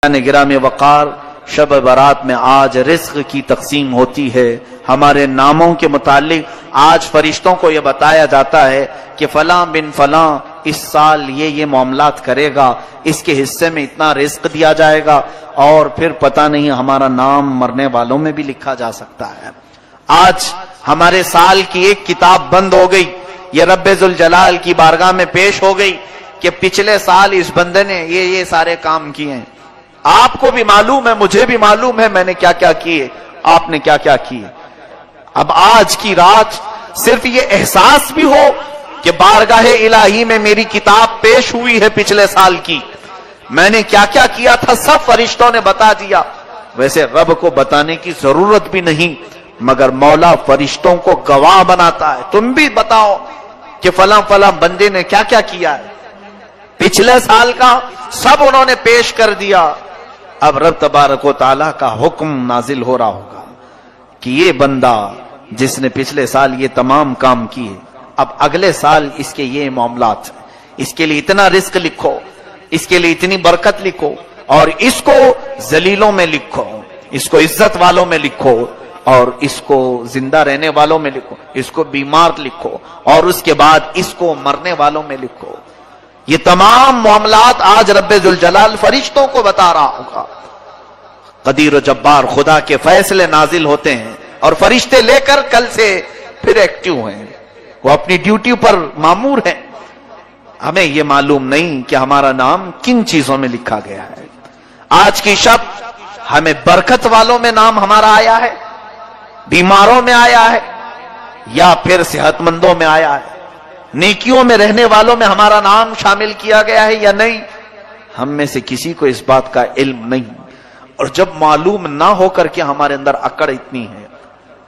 گرامی وقار، شب برات میں آج رزق کی تقسیم ہوتی ہے۔ ہمارے ناموں کے متعلق آج فرشتوں کو یہ بتایا جاتا ہے کہ فلاں بن فلاں اس سال یہ معاملات کرے گا، اس کے حصے میں اتنا رزق دیا جائے گا، اور پھر پتہ نہیں ہمارا نام مرنے والوں میں بھی لکھا جا سکتا ہے۔ آج ہمارے سال کی ایک کتاب بند ہو گئی، یہ رب ذوالجلال کی بارگاہ میں پیش ہو گئی کہ پچھلے سال اس بندے نے یہ سارے کام کیے ہیں۔ آپ کو بھی معلوم ہے، مجھے بھی معلوم ہے میں نے کیا کیا کیے، آپ نے کیا کیا کیے۔ اب آج کی رات صرف یہ احساس بھی ہو کہ بارگاہ الہی میں میری کتاب پیش ہوئی ہے پچھلے سال کی، میں نے کیا کیا کیا تھا سب فرشتوں نے بتا دیا۔ ویسے رب کو بتانے کی ضرورت بھی نہیں، مگر مولا فرشتوں کو گواہ بناتا ہے، تم بھی بتاؤ کہ فلاں فلاں بندے نے کیا کیا کیا ہے پچھلے سال کا، سب انہوں نے پیش کر دیا۔ اب رب تبارک و تعالیٰ کا حکم نازل ہو رہا ہوگا کہ یہ بندہ جس نے پچھلے سال یہ تمام کام کیے، اب اگلے سال اس کے یہ معاملات، اس کے لیے اتنا رزق لکھو، اس کے لیے اتنی برکت لکھو، اور اس کو ذلیلوں میں لکھو، اس کو عزت والوں میں لکھو، اور اس کو زندہ رہنے والوں میں لکھو، اس کو بیمار لکھو، اور اس کے بعد اس کو مرنے والوں میں لکھو۔ یہ تمام معاملات آج رب ذوالجلال فرشتوں کو بتا رہا ہوگا۔ قدیر و جبار خدا کے فیصلے نازل ہوتے ہیں، اور فرشتے لے کر کل سے پھر ایکٹیو ہیں، وہ اپنی ڈیوٹی پر مامور ہیں۔ ہمیں یہ معلوم نہیں کہ ہمارا نام کن چیزوں میں لکھا گیا ہے۔ آج کی شب ہمیں برکت والوں میں نام ہمارا آیا ہے، بیماروں میں آیا ہے، یا پھر صحت مندوں میں آیا ہے، نیکیوں میں رہنے والوں میں ہمارا نام شامل کیا گیا ہے یا نہیں، ہم میں سے کسی کو اس بات کا علم نہیں۔ اور جب معلوم نہ ہو کر کے ہمارے اندر اکڑ اتنی ہے،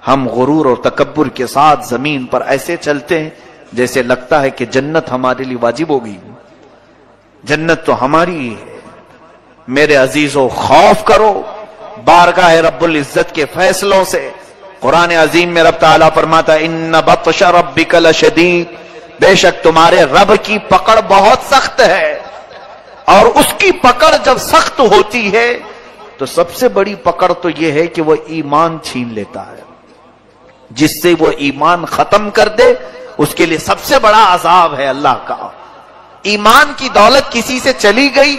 ہم غرور اور تکبر کے ساتھ زمین پر ایسے چلتے ہیں جیسے لگتا ہے کہ جنت ہمارے لیے واجب ہو گئی، جنت تو ہماری ہی ہے۔ میرے عزیزو، خوف کرو بارگاہ رب العزت کے فیصلوں سے۔ قرآن عظیم میں رب تعالیٰ فرماتا ہے ان بطش ربک لشدید، بے شک تمہارے رب کی پکڑ بہت سخت ہے، اور اس کی پکڑ جب سخت ہوتی ہے تو سب سے بڑی پکڑ تو یہ ہے کہ وہ ایمان چھین لیتا ہے۔ جس سے وہ ایمان ختم کر دے اس کے لیے سب سے بڑا عذاب ہے اللہ کا۔ ایمان کی دولت کسی سے چلی گئی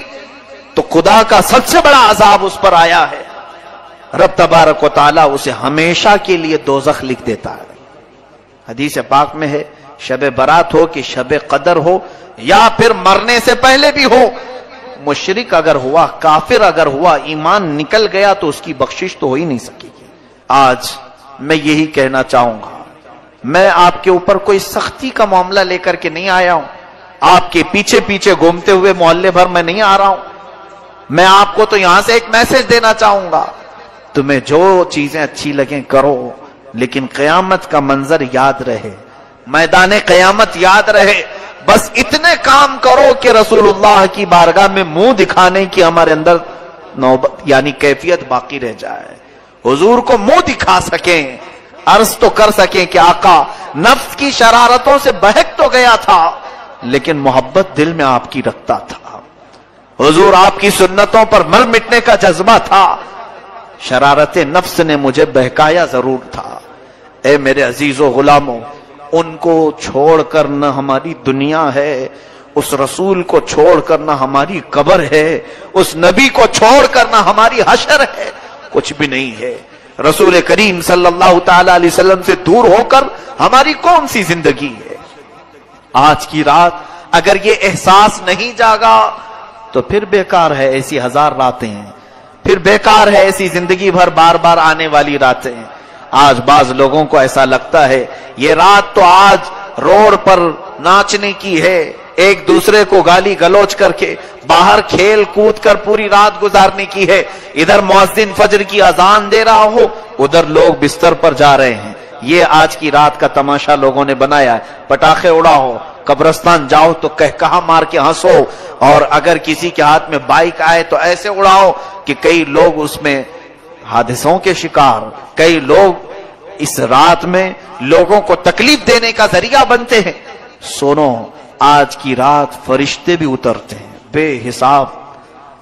تو خدا کا سب سے بڑا عذاب اس پر آیا ہے، رب تبارک و تعالیٰ اسے ہمیشہ کے لیے دوزخ لکھ دیتا ہے۔ حدیث پاک میں ہے شب برات ہو کہ شب قدر ہو، یا پھر مرنے سے پہلے بھی ہو، مشرک اگر ہوا، کافر اگر ہوا، ایمان نکل گیا تو اس کی بخشش تو ہو ہی نہیں سکے گی۔ آج میں یہی کہنا چاہوں گا، میں آپ کے اوپر کوئی سختی کا معاملہ لے کر کے نہیں آیا ہوں، آپ کے پیچھے پیچھے گھومتے ہوئے محلے بھر میں نہیں آ رہا ہوں۔ میں آپ کو تو یہاں سے ایک میسج دینا چاہوں گا، تمہیں جو چیزیں اچھی لگیں کرو، لیکن قیامت کا منظر یاد رہے، میدان قیامت یاد رہے۔ بس اتنے کام کرو کہ رسول اللہ کی بارگاہ میں منہ دکھانے کی ہمارے اندر نوبت یعنی کیفیت باقی رہ جائے، حضور کو منہ دکھا سکیں، عرض تو کر سکیں کہ آقا نفس کی شرارتوں سے بہک تو گیا تھا لیکن محبت دل میں آپ کی رکھتا تھا، حضور آپ کی سنتوں پر مر مٹنے کا جذبہ تھا، شرارت نفس نے مجھے بہکایا ضرور تھا۔ اے میرے عزیز و غلاموں، ان کو چھوڑ کر نہ ہماری دنیا ہے، اس رسول کو چھوڑ کر نہ ہماری قبر ہے، اس نبی کو چھوڑ کر نہ ہماری حشر ہے، کچھ بھی نہیں ہے۔ رسول کریم صلی اللہ تعالی علیہ وسلم سے دور ہو کر ہماری کون سی زندگی ہے؟ آج کی رات اگر یہ احساس نہیں جاگا تو پھر بیکار ہے ایسی ہزار راتیں ہیں، پھر بیکار ہے ایسی زندگی بھر بار بار آنے والی راتیں۔ آج بعض لوگوں کو ایسا لگتا ہے یہ رات تو آج روڈ پر ناچنے کی ہے، ایک دوسرے کو گالی گلوچ کر کے باہر کھیل کود کر پوری رات گزارنے کی ہے، ادھر مؤذن فجر کی اذان دے رہا ہو، ادھر لوگ بستر پر جا رہے ہیں۔ یہ آج کی رات کا تماشا لوگوں نے بنایا ہے۔ پٹاخے اڑاؤ، قبرستان جاؤ تو کہا مار کے ہنسو، اور اگر کسی کے ہاتھ میں بائک آئے تو ایسے اڑاؤ کہ کئی لوگ اس میں حادثوں کے شکار، کئی لوگ اس رات میں لوگوں کو تکلیف دینے کا ذریعہ بنتے ہیں۔ سنو، آج کی رات فرشتے بھی اترتے ہیں بے حساب،